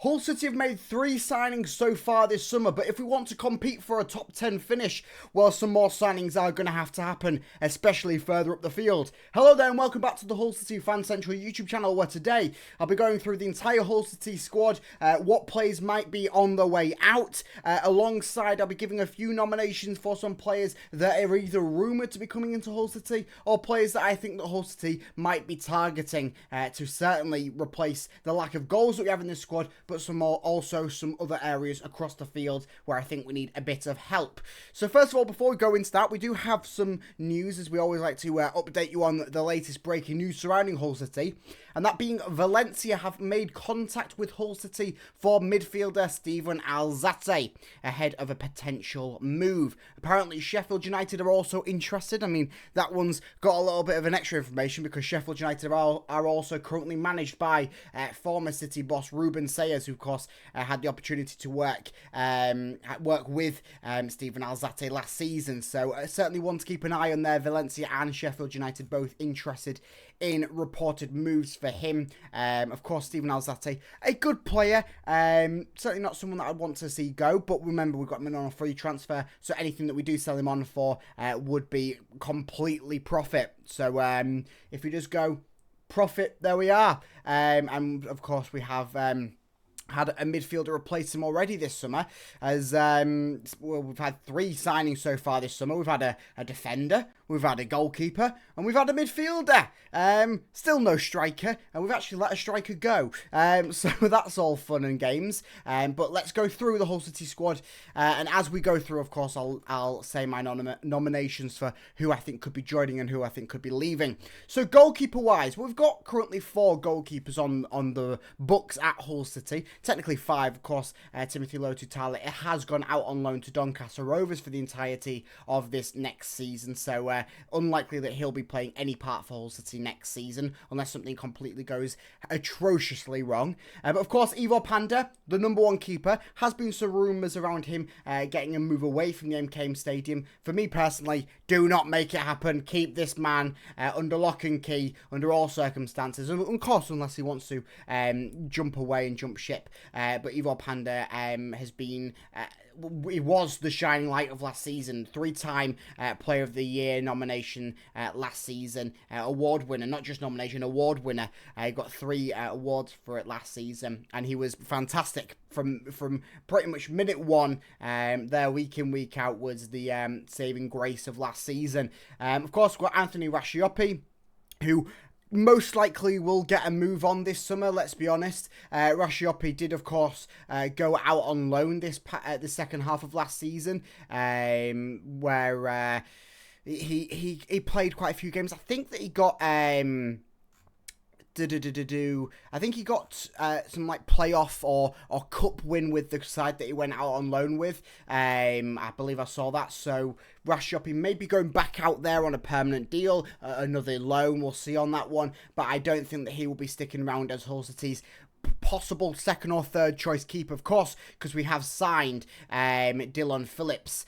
Hull City have made 3 signings so far this summer, but if we want to compete for a top 10 finish, well, some more signings are going to have to happen, especially further up the field. Hello there and welcome back to the HullCityFanCentral YouTube channel, where today I'll be going through the entire Hull City squad, what players might be on the way out. Alongside, I'll be giving a few nominations for some players that are either rumoured to be coming into Hull City or players that I think that Hull City might be targeting to certainly replace the lack of goals that we have in this squad, but also some other areas across the field where I think we need a bit of help. So first of all, before we go into that, we do have some news, as we always like to update you on the latest breaking news surrounding Hull City, and that being Valencia have made contact with Hull City for midfielder Steven Alzate ahead of a potential move. Apparently Sheffield United are also interested. I mean, that one's got a little bit of an extra information because Sheffield United are also currently managed by former City boss Ruben Sayers, who of course had the opportunity to work with Steven Alzate last season. So certainly one to keep an eye on there. Valencia and Sheffield United both interested in reported moves for him. Of course, Steven Alzate, a good player, certainly not someone that I'd want to see go, but remember, we've got him in on a free transfer, so anything that we do sell him on for would be completely profit. So if we just go profit, there we are. And of course, we have had a midfielder replace him already this summer, as well, we've had 3 signings so far this summer. We've had a defender, we've had a goalkeeper, and we've had a midfielder. Still no striker, and we've actually let a striker go. So that's all fun and games. But let's go through the Hull City squad, and as we go through, of course, I'll say my nominations for who I think could be joining and who I think could be leaving. So goalkeeper-wise, we've got currently 4 goalkeepers on the books at Hull City. Technically 5, of course. Timothy Lotu-Tale, it has gone out on loan to Doncaster Rovers for the entirety of this next season, so unlikely that he'll be playing any part for Hull City next season, unless something completely goes atrociously wrong. But of course, Ivor Panda, the #1 keeper, has been some rumours around him getting a move away from the MKM Stadium. For me personally, do not make it happen. Keep this man under lock and key, under all circumstances, and of course, unless he wants to jump away and jump ship. But Ivor Panda has been... he was the shining light of last season. 3-time Player of the Year nomination last season. Award winner, not just nomination, award winner. Got 3 awards for it last season, and he was fantastic from pretty much minute 1. There, week in, week out, was the saving grace of last season. Of course, we've got Anthony Rashioppi, who most likely will get a move on this summer, let's be honest. Rashioppi did, of course, go out on loan the second half of last season, where he played quite a few games. I think that he got... I think he got some like playoff or cup win with the side that he went out on loan with. I believe I saw that. So Rashioppi may be going back out there on a permanent deal, another loan. We'll see on that one. But I don't think that he will be sticking around as Hull City's possible 2nd or 3rd choice keeper, of course, because we have signed Dylan Phillips,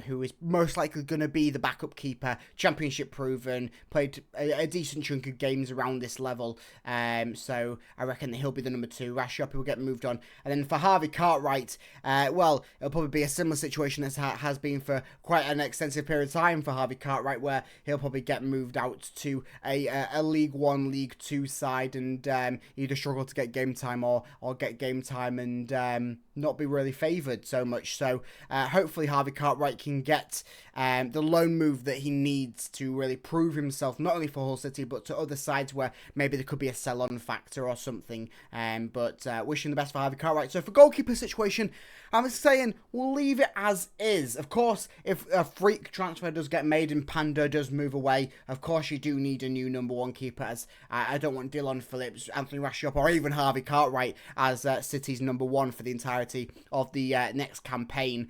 who is most likely going to be the backup keeper, championship proven, played a decent chunk of games around this level, so I reckon that he'll be the #2. Rashioppi will get moved on. And then for Harvey Cartwright, well, it'll probably be a similar situation as has been for quite an extensive period of time for Harvey Cartwright, where he'll probably get moved out to a League 1, League 2 side, and either struggle to get game time or get game time and not be really favoured so much. So hopefully Harvey Cartwright can get the loan move that he needs to really prove himself, not only for Hull City but to other sides where maybe there could be a sell-on factor or something. But wishing the best for Harvey Cartwright. So for goalkeeper situation, I'm saying we'll leave it as is. Of course, if a freak transfer does get made and Panda does move away, of course you do need a new #1 keeper, as I don't want Dylan Phillips, Anthony Rashioppi or even Harvey Cartwright as City's #1 for the entirety of the next campaign.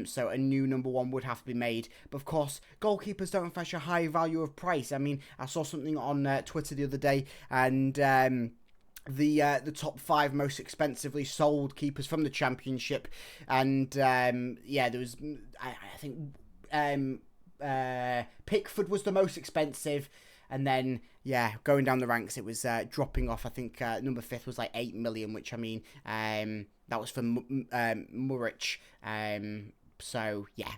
So a new #1 would have to be made. But of course, goalkeepers don't fetch a high value of price. I mean, I saw something on Twitter the other day, and the top 5 most expensively sold keepers from the Championship, and yeah, there was I think Pickford was the most expensive. and then yeah, going down the ranks, it was dropping off. I think number 5th was like 8 million, which I mean, that was for Muric. So yeah,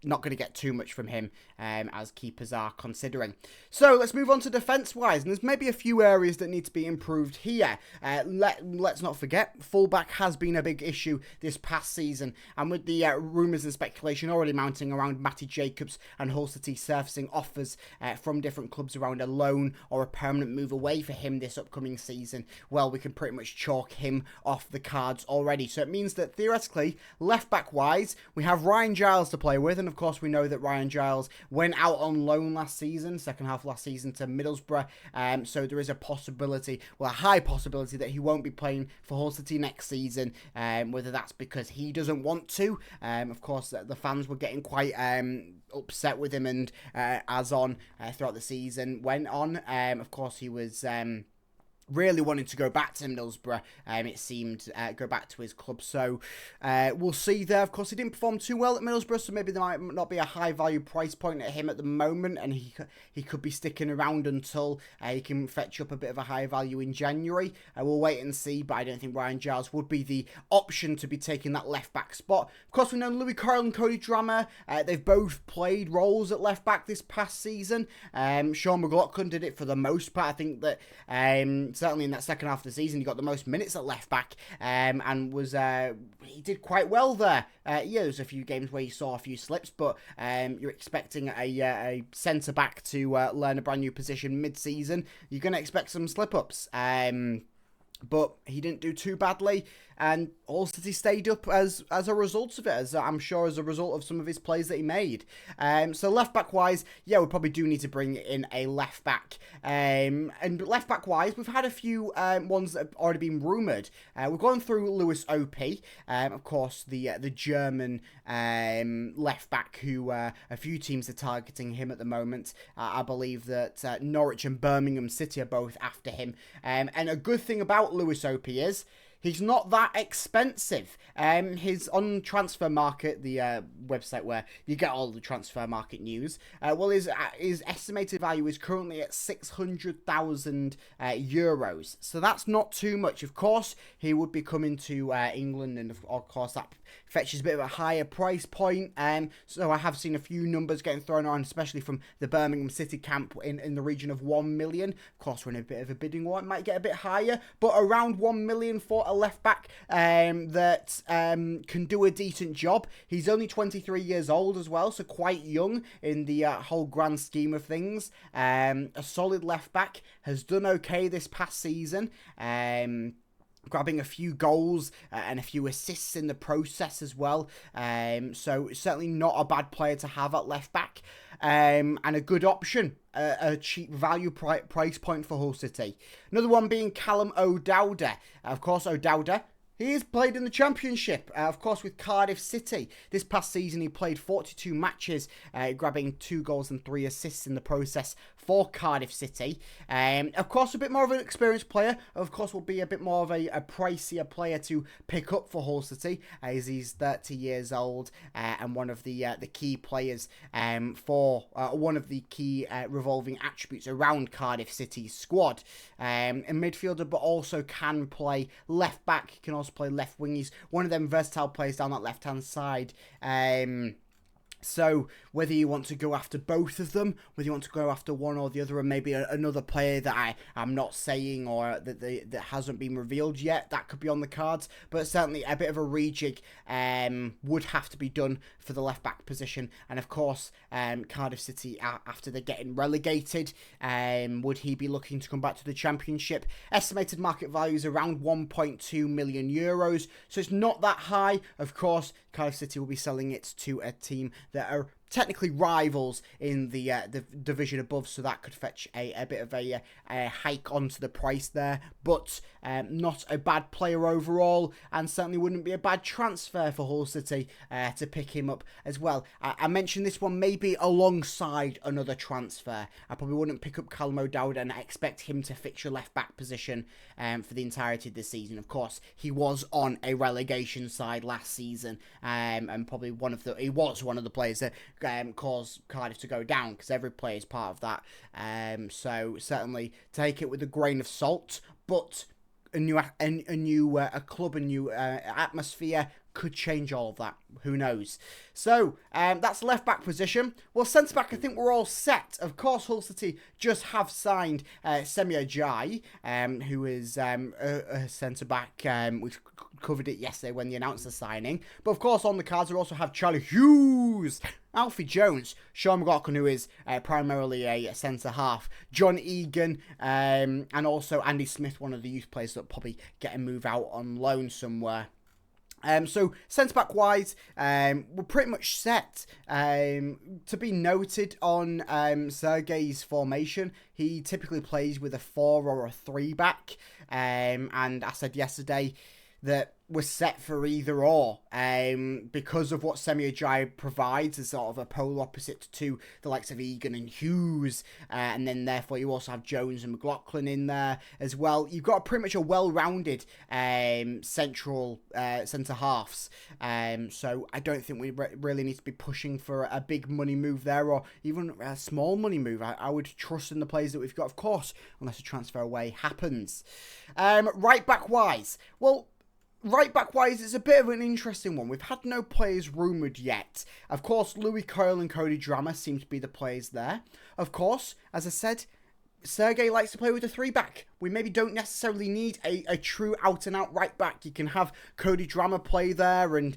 not going to get too much from him as keepers are considering. So let's move on to defence-wise, and there's maybe a few areas that need to be improved here. Let's not forget, fullback has been a big issue this past season, and with the rumours and speculation already mounting around Matty Jacobs and Hull City surfacing offers from different clubs around a loan or a permanent move away for him this upcoming season, well, we can pretty much chalk him off the cards already. So it means that theoretically, left-back-wise, we have Ryan Giles to play with, and of course we know that Ryan Giles went out on loan last season, second half last season, to Middlesbrough, so there is a possibility, well, a high possibility that he won't be playing for Hull City next season, whether that's because he doesn't want to. Of course, the fans were getting quite upset with him, and as on throughout the season went on, of course he was really wanting to go back to Middlesbrough, it seemed, go back to his club. So we'll see there. Of course, he didn't perform too well at Middlesbrough, so maybe there might not be a high value price point at him at the moment, and he could be sticking around until he can fetch up a bit of a higher value in January. We'll wait and see, but I don't think Ryan Giles would be the option to be taking that left back spot. Of course, we know Louis Carroll and Cody Drammer, they've both played roles at left back this past season. Sean McLaughlin did it for the most part. I think that certainly in that second half of the season, he got the most minutes at left back, and was he did quite well there. Yeah, there's a few games where you saw a few slips, but you're expecting a centre back to learn a brand new position mid-season. You're going to expect some slip-ups. But he didn't do too badly, and Hull City stayed up as a result of it, as I'm sure as a result of some of his plays that he made. So left back wise, yeah, we probably do need to bring in a left back. And left back wise, we've had a few ones that have already been rumoured. We've gone through Lewis OP, of course, the German left back, who a few teams are targeting him at the moment. I believe that Norwich and Birmingham City are both after him. And a good thing about Lewis OP is he's not that expensive. His on Transfer Market, the website where you get all the transfer market news, well, his estimated value is currently at 600,000 euros. So that's not too much. Of course, he would be coming to England, and of course that fetches a bit of a higher price point. So I have seen a few numbers getting thrown on, especially from the Birmingham City camp, in the region of 1 million. Of course, we're in a bit of a bidding war. It might get a bit higher, but around 1 million for a left back that can do a decent job. He's only 23 years old as well, so quite young in the whole grand scheme of things. A solid left back, has done okay this past season. Grabbing a few goals and a few assists in the process as well. So certainly not a bad player to have at left back. And a good option, a cheap value price point for Hull City. Another one being Callum O'Dowda. Of course, O'Dowda, he has played in the Championship, of course, with Cardiff City. This past season, he played 42 matches, grabbing 2 goals and 3 assists in the process for Cardiff City. Of course, a bit more of an experienced player. Of course, will be a bit more of a pricier player to pick up for Hull City, as he's 30 years old and one of the key players for one of the key revolving attributes around Cardiff City's squad. A midfielder, but also can play left back. He can also play left wing. He's one of them versatile players down that left hand side. So whether you want to go after both of them, whether you want to go after one or the other, and maybe another player that I'm not saying, or that hasn't been revealed yet, that could be on the cards. But certainly a bit of a rejig would have to be done for the left back position. And of course, Cardiff City, after they're getting relegated, would he be looking to come back to the Championship? Estimated market value is around 1.2 million euros, so it's not that high. Of course, Cardiff City will be selling it to a team that are technically rivals in the division above, so that could fetch a bit of a hike onto the price there, but not a bad player overall, and certainly wouldn't be a bad transfer for Hull City to pick him up as well. I mentioned this one maybe alongside another transfer. I probably wouldn't pick up Callum O'Dowda and expect him to fix your left back position for the entirety of the season. Of course, he was on a relegation side last season, and probably he was one of the players that cause Cardiff to go down, because every player is part of that. So certainly take it with a grain of salt, but a club, a new atmosphere could change all of that. Who knows? So that's left back position. Well, centre back, I think we're all set. Of course, Hull City just have signed Semi Ajayi, who is a centre back. We covered it yesterday when they announced the signing. But of course, on the cards we also have Charlie Hughes, Alfie Jones, Sean McLaughlin, who is primarily a centre half, John Egan, and also Andy Smith, one of the youth players that will probably get a move out on loan somewhere. So centre-back wise, we're pretty much set. To be noted on Sergei's formation, he typically plays with a 4 or a 3 back. And I said yesterday that we're set for either or, because of what Semi Ajayi provides as sort of a polar opposite to the likes of Egan and Hughes, and then therefore you also have Jones and McLaughlin in there as well. You've got pretty much a well-rounded central centre halves, so I don't think we really need to be pushing for a big money move there, or even a small money move. I would trust in the players that we've got, of course, unless a transfer away happens. Right back wise, well, right back wise, it's a bit of an interesting one. We've had no players rumoured yet. Of course, Louis Coyle and Cody Drammer seem to be the players there. Of course, as I said, Sergei likes to play with a 3-back. We maybe don't necessarily need a true out-and-out right-back. You can have Cody Drammer play there and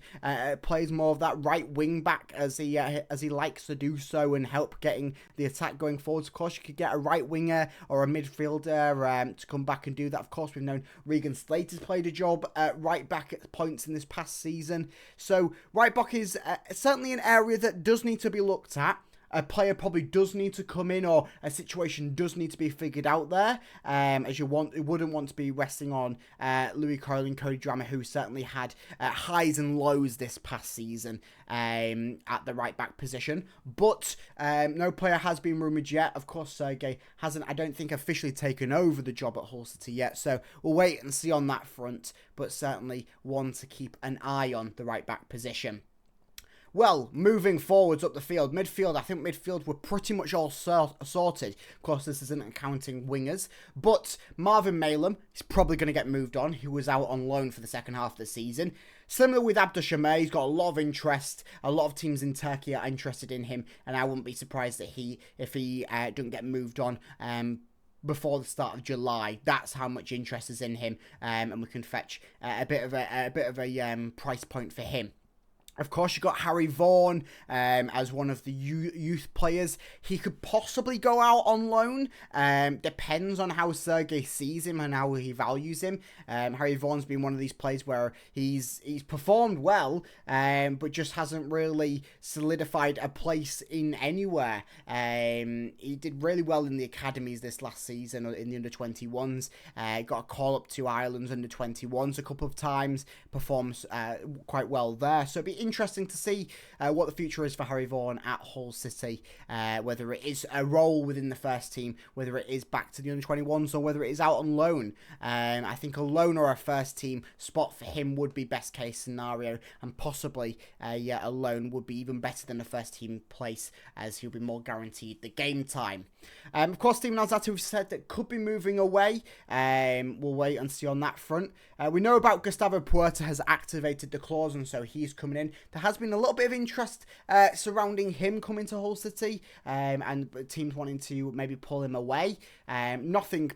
plays more of that right wing-back as he likes to do so, and help getting the attack going forwards. Of course, you could get a right winger or a midfielder to come back and do that. Of course, we've known Regan Slater's played a job at right-back at points in this past season. So right-back is certainly an area that does need to be looked at. A player probably does need to come in, or a situation does need to be figured out there, as you wouldn't want to be resting on Louis Coyle and Cody Drammer, who certainly had highs and lows this past season at the right back position. But no player has been rumoured yet. Of course, Sergei hasn't, I don't think, officially taken over the job at Hull City yet, so we'll wait and see on that front, but certainly one to keep an eye on, the right back position. Well, moving forwards up the field, midfield, I think midfield were pretty much all sorted. Of course, this isn't counting wingers, but Marvin Malem is probably going to get moved on. He was out on loan for the second half of the season. Similar with Abdul Shameh, he's got a lot of interest. A lot of teams in Turkey are interested in him, and I wouldn't be surprised that if he doesn't get moved on before the start of July. That's how much interest is in him, and we can fetch a bit of a price point for him. Of course, you've got Harry Vaughan as one of the youth players. He could possibly go out on loan. Depends on how Sergei sees him and how he values him. Harry Vaughan's been one of these players where he's performed well, but just hasn't really solidified a place in anywhere. He did really well in the academies this last season, in the under-21s. Got a call up to Ireland's under-21s a couple of times. Performs quite well there. So it'd be interesting to see what the future is for Harry Vaughan at Hull City, whether it is a role within the first team, whether it is back to the under-21s, or whether it is out on loan. I think a loan or a first team spot for him would be best case scenario, and possibly a loan would be even better than a first team place, as he'll be more guaranteed the game time. Of course, Steven Alzate said that could be moving away. We'll wait and see on that front. We know about Gustavo Puerta has activated the clause, and so he's coming in. There has been a little bit of interest surrounding him coming to Hull City, and teams wanting to maybe pull him away. Nothing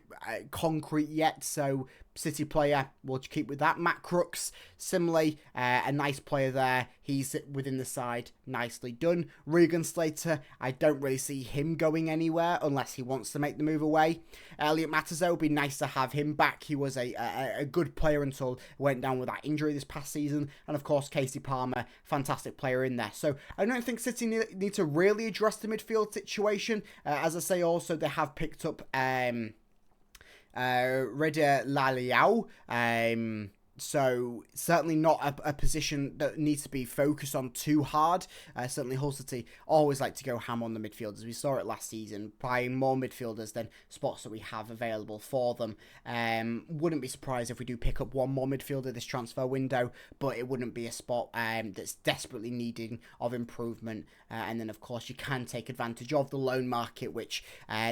concrete yet, so City player, we'll keep with that. Matt Crooks, similarly, a nice player there. He's within the side, nicely done. Regan Slater, I don't really see him going anywhere unless he wants to make the move away. Elliot Matazo, would be nice to have him back. He was a good player until went down with that injury this past season. And of course, Casey Palmer, fantastic player in there. So I don't think City need to really address the midfield situation. As I say, also, they have picked up Reda Laliao, So certainly not a position that needs to be focused on too hard. Certainly Hull City always like to go ham on the midfielders. We saw it last season, buying more midfielders than spots that we have available for them. Wouldn't be surprised if we do pick up one more midfielder this transfer window, but it wouldn't be a spot that's desperately needing of improvement. And then, of course, you can take advantage of the loan market, which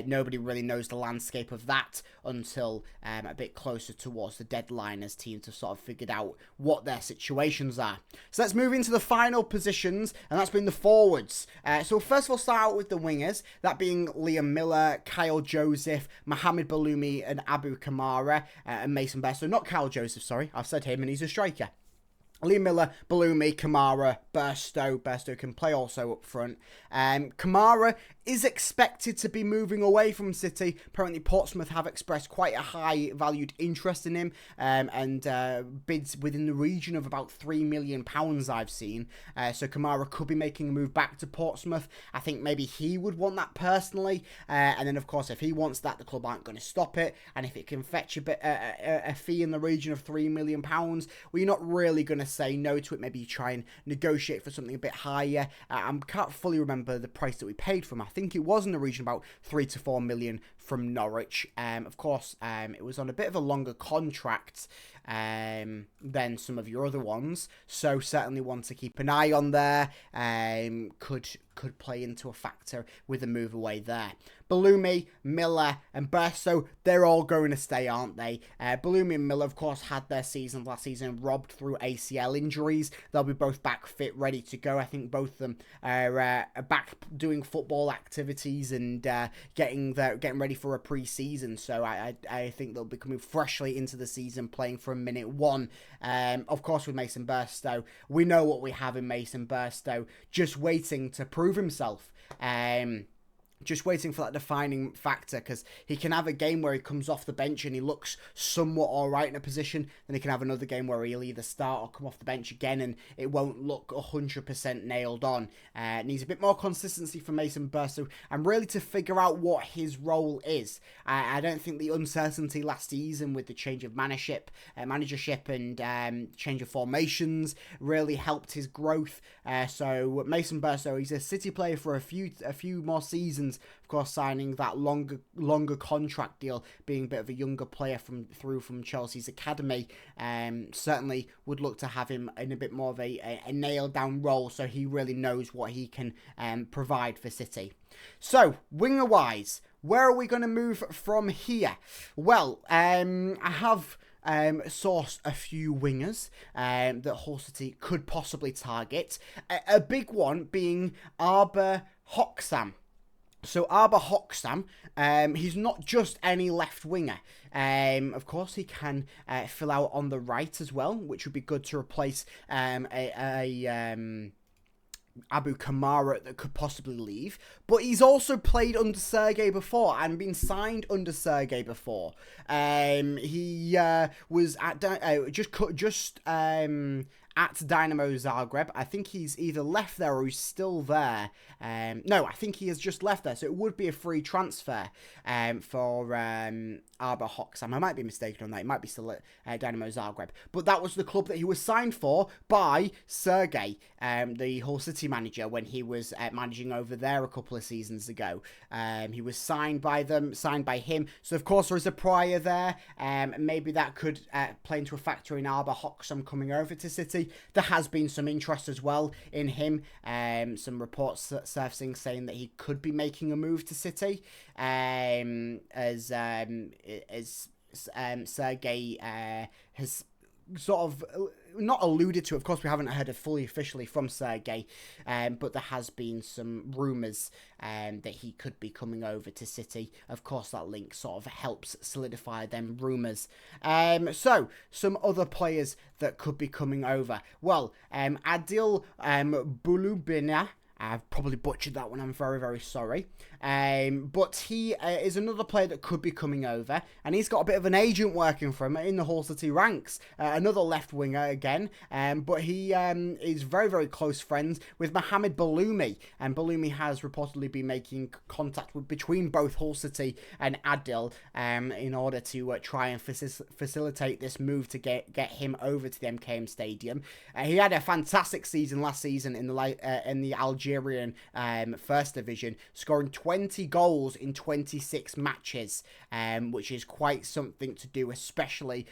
nobody really knows the landscape of that until a bit closer towards the deadline, as teams have sort of figured out what their situations are. So let's move into the final positions, and that's been the forwards. So first of all, start out with the wingers, that being Liam Miller, Kyle Joseph, Mohamed Baloumi, and Abu Kamara, and Mason Bairstow. Not Kyle Joseph, sorry, I've said him, and he's a striker. Liam Miller, Baloumi, Kamara, Bairstow. Bairstow can play also up front. Kamara is expected to be moving away from City. Apparently, Portsmouth have expressed quite a high valued interest in him, and bids within the region of about £3 million I've seen. So Kamara could be making a move back to Portsmouth. I think maybe he would want that personally. And then, of course, if he wants that, the club aren't going to stop it. And if it can fetch a fee in the region of £3 million, well, you're not really going to say no to it. Maybe you try and negotiate for something a bit higher. I can't fully remember the price that we paid for him. I think it was in the region about 3 to 4 million from Norwich. Of course, it was on a bit of a longer contract than some of your other ones, so certainly one to keep an eye on there. Could play into a factor with a move away there. Baloumi, Miller, and Bairstow, they're all going to stay, aren't they? Baloumi and Miller, of course, had their seasons last season robbed through ACL injuries. They'll be both back fit, ready to go. I think both of them are back doing football activities and getting ready for a pre-season. So I think they'll be coming freshly into the season, playing from minute one. Of course, with Mason Bairstow, we know what we have in Mason Bairstow, just waiting to prove himself. Just waiting for that defining factor, because he can have a game where he comes off the bench and he looks somewhat alright in a position, then he can have another game where he'll either start or come off the bench again and it won't look 100% nailed on. Needs a bit more consistency from Mason Bairstow and really to figure out what his role is. I don't think the uncertainty last season with the change of managership and change of formations really helped his growth. So Mason Bairstow, he's a City player for a few more seasons. Of course, signing that longer contract deal, being a bit of a younger player from Chelsea's academy, certainly would look to have him in a bit more of a nailed down role, so he really knows what he can provide for City. So, winger wise, where are we going to move from here? Well, I have sourced a few wingers that Hull City could possibly target. A big one being Arba Hawkam. So Arba Hawkam, he's not just any left winger. Of course, he can fill out on the right as well, which would be good to replace Abu Kamara that could possibly leave. But he's also played under Sergei before and been signed under Sergei before. He was at at Dynamo Zagreb. I think he's either left there or he's still there. No, I think he has just left there. So it would be a free transfer for Arba Hawkam. I might be mistaken on that. He might be still at Dynamo Zagreb. But that was the club that he was signed for by Sergei, the Hull City manager, when he was managing over there a couple of seasons ago. He was signed by him. So, of course, there is a prior there. Maybe that could play into a factor in Arba Hawkam coming over to City. There has been some interest as well in him. Some reports surfacing saying that he could be making a move to City, as Sergei has sort of not alluded to. Of course, we haven't heard it fully officially from Sergei, but there has been some rumours that he could be coming over to City. Of course, that link sort of helps solidify them rumours. So, some other players that could be coming over. Well, Adil Bulubina, I've probably butchered that one. I'm very, very sorry. But he is another player that could be coming over, and he's got a bit of an agent working for him in the Hull City ranks. Another left winger again, but he is very, very close friends with Mohamed Baloumi, and Baloumi has reportedly been making contact between both Hull City and Adil in order to try and facilitate this move to get him over to the MKM Stadium. He had a fantastic season last season in the Algerian First Division, scoring 20 goals in 26 matches, which is quite something to do, especially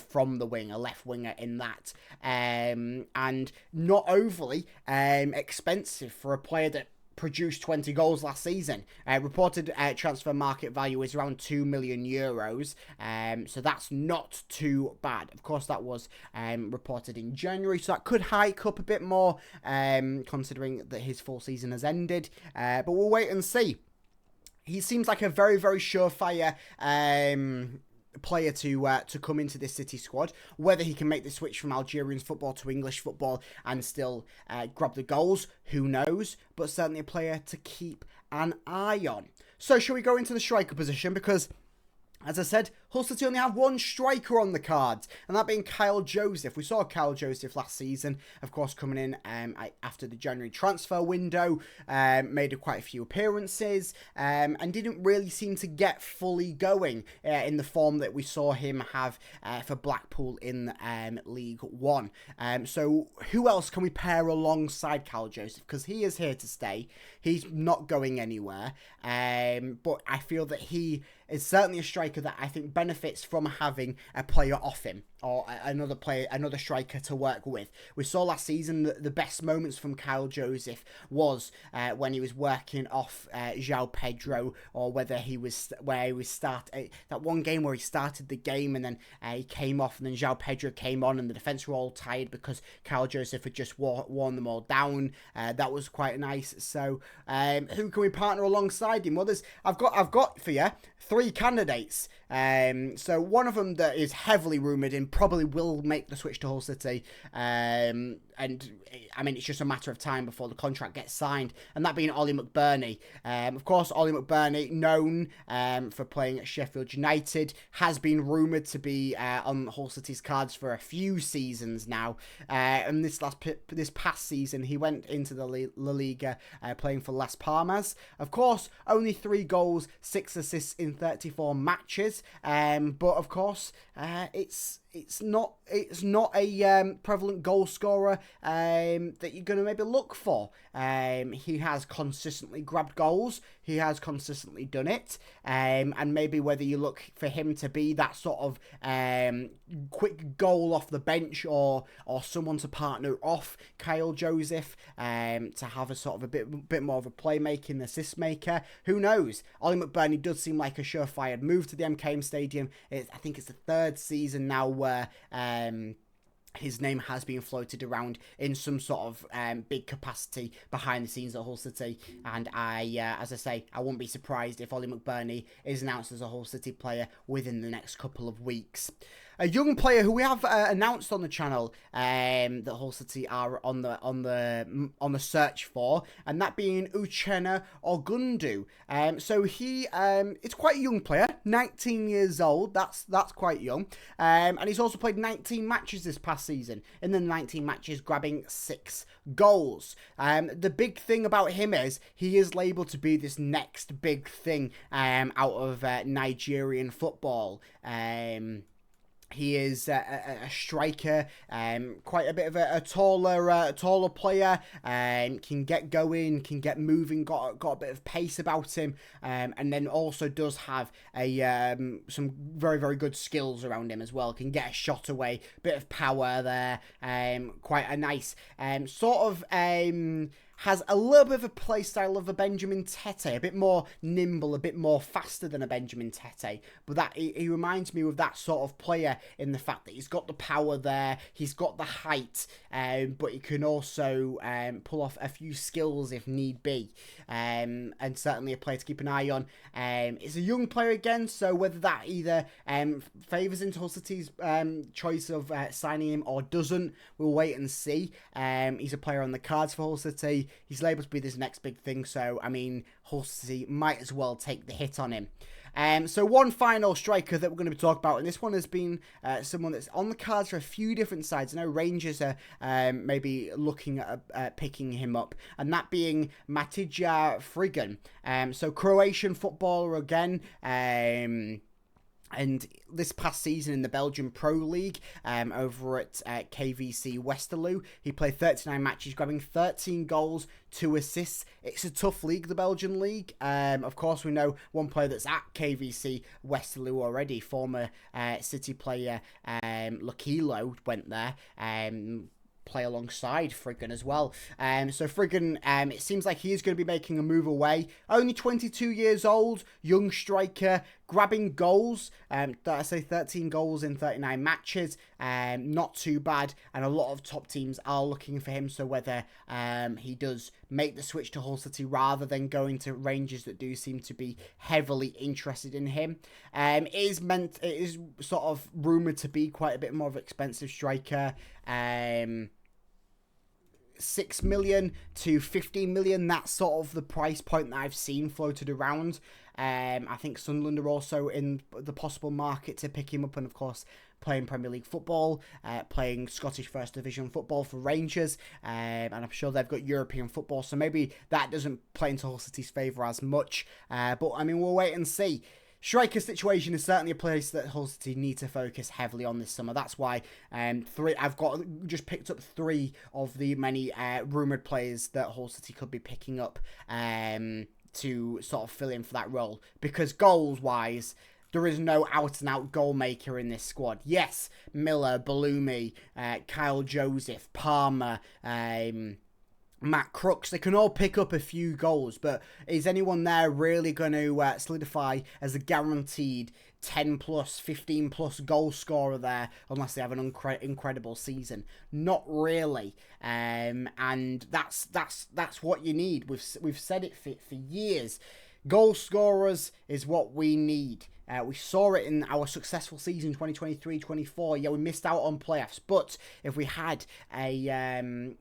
from the wing, a left winger in that, and not overly expensive for a player that produced 20 goals last season. Reported transfer market value is around €2 million, so that's not too bad. Of course, that was reported in January, so that could hike up a bit more, considering that his full season has ended, but we'll wait and see. He seems like a very, very surefire player to come into this City squad. Whether he can make the switch from Algerian football to English football and still grab the goals, who knows, but certainly a player to keep an eye on. So shall we go into the striker position, because as I said, Hull City only have one striker on the cards, and that being Kyle Joseph. We saw Kyle Joseph last season, of course, coming in after the January transfer window, made quite a few appearances, and didn't really seem to get fully going in the form that we saw him have for Blackpool in League One. So who else can we pair alongside Kyle Joseph? Because he is here to stay. He's not going anywhere, but I feel that he is certainly a striker that I think benefits from having a player off him, or another striker to work with. We saw last season that the best moments from Kyle Joseph was when he was working off João Pedro, or where he was that one game where he started the game and then he came off, and then João Pedro came on, and the defence were all tired because Kyle Joseph had just worn them all down. That was quite nice. So who can we partner alongside him? Well, I've got for you 3 candidates. So one of them that is heavily rumoured and probably will make the switch to Hull City, and I mean, it's just a matter of time before the contract gets signed, and that being Ollie McBurney. Of course, Ollie McBurney, known for playing at Sheffield United, has been rumoured to be on Hull City's cards for a few seasons now, and this past season he went into the La Liga playing for Las Palmas. Of course, only 3 goals, 6 assists in 34 matches, but of course it's not a prevalent goal scorer that you're going to maybe look for. He has consistently grabbed goals. He has consistently done it. And maybe whether you look for him to be that sort of quick goal off the bench, or someone to partner off Kyle Joseph, to have a sort of a bit more of a playmaking assist maker. Who knows? Ollie McBurney does seem like a surefire move to the MKM Stadium. I think it's the 3rd season now where his name has been floated around in some sort of big capacity behind the scenes at Hull City, and as I say, I won't be surprised if Ollie McBurney is announced as a Hull City player within the next couple of weeks. A young player who we have announced on the channel that Hull City are on the search for, and that being Uchenna Ogundu. So he it's quite a young player, 19 years old. That's quite young, and he's also played 19 matches this past season. In the 19 matches, grabbing 6 goals. The big thing about him is he is labelled to be this next big thing out of Nigerian football. He is a striker, quite a bit of a taller player, can get going, can get moving, got a bit of pace about him, and then also does have some very, very good skills around him as well. Can get a shot away, bit of power there, quite a nice sort of has a little bit of a play style of a Benjamin Tete, a bit more nimble, a bit more faster than a Benjamin Tete. But that he reminds me of that sort of player in the fact that he's got the power there, he's got the height, but he can also pull off a few skills if need be. And certainly a player to keep an eye on. It's a young player again, so whether that either favours into Hull City's choice of signing him or doesn't, we'll wait and see. He's a player on the cards for Hull City. he's labelled to be this next big thing. So, I mean, Hull City might as well take the hit on him. So one final striker that we're going to be talking about, and this one has been someone that's on the cards for a few different sides. I know Rangers are maybe looking at picking him up, and that being Matija Frian. So Croatian footballer again. And this past season in the Belgian Pro League, over at KVC Westerlo, he played 39 matches, grabbing 13 goals, 2 assists. It's a tough league, the Belgian league. Of course, we know one player that's at KVC Westerlo already, former City player Lakilo went there. Play alongside Frian as well. So Frian, it seems like he is going to be making a move away. Only 22 years old, young striker, grabbing goals. I say 13 goals in 39 matches. Not too bad. And a lot of top teams are looking for him. So whether he does make the switch to Hull City rather than going to Rangers that do seem to be heavily interested in him. It is sort of rumoured to be quite a bit more of an expensive striker. 6 million to 15 million, that's sort of the price point that I've seen floated around. I think Sunderland are also in the possible market to pick him up, and of course playing Premier League football, playing Scottish First Division football for Rangers, and I'm sure they've got European football, so maybe that doesn't play into Hull City's favour as much, but I mean, we'll wait and see. Striker situation is certainly a place that Hull City need to focus heavily on this summer. That's why I've just picked up 3 of the many rumoured players that Hull City could be picking up to sort of fill in for that role. Because goals-wise, there is no out-and-out goal maker in this squad. Yes, Miller, Bellumi, Kyle Joseph, Palmer, Matt Crooks, they can all pick up a few goals, but is anyone there really going to solidify as a guaranteed 10 plus, 15 plus goal scorer there unless they have an incredible season? Not really. And that's what you need. We've said it for years. Goal scorers is what we need. We saw it in our successful season 2023-24. Yeah, we missed out on playoffs, but if we had a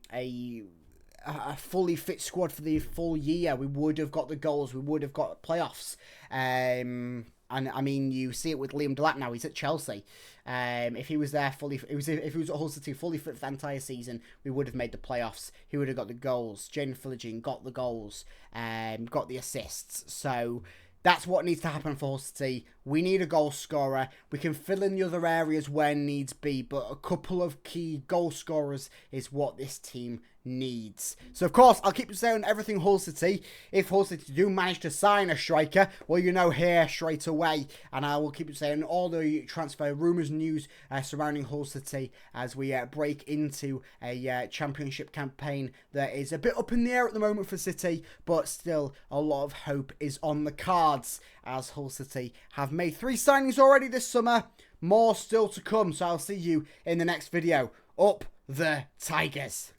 fully fit squad for the full year, we would have got the goals, we would have got playoffs. And I mean, you see it with Liam Delap now. He's at Chelsea. If he was there fully, if he was at Hull City fully fit for the entire season, we would have made the playoffs. He would have got the goals. Jane Philogene got the goals, got the assists. So that's what needs to happen for Hull City. We need a goal scorer. We can fill in the other areas where needs be, but a couple of key goal scorers is what this team needs. So, of course, I'll keep saying everything Hull City. If Hull City do manage to sign a striker, well, you know, here straight away. And I will keep saying all the transfer rumours, news surrounding Hull City as we break into a championship campaign that is a bit up in the air at the moment for City, but still a lot of hope is on the cards as Hull City have made 3 signings already this summer. More still to come, so I'll see you in the next video. Up the Tigers!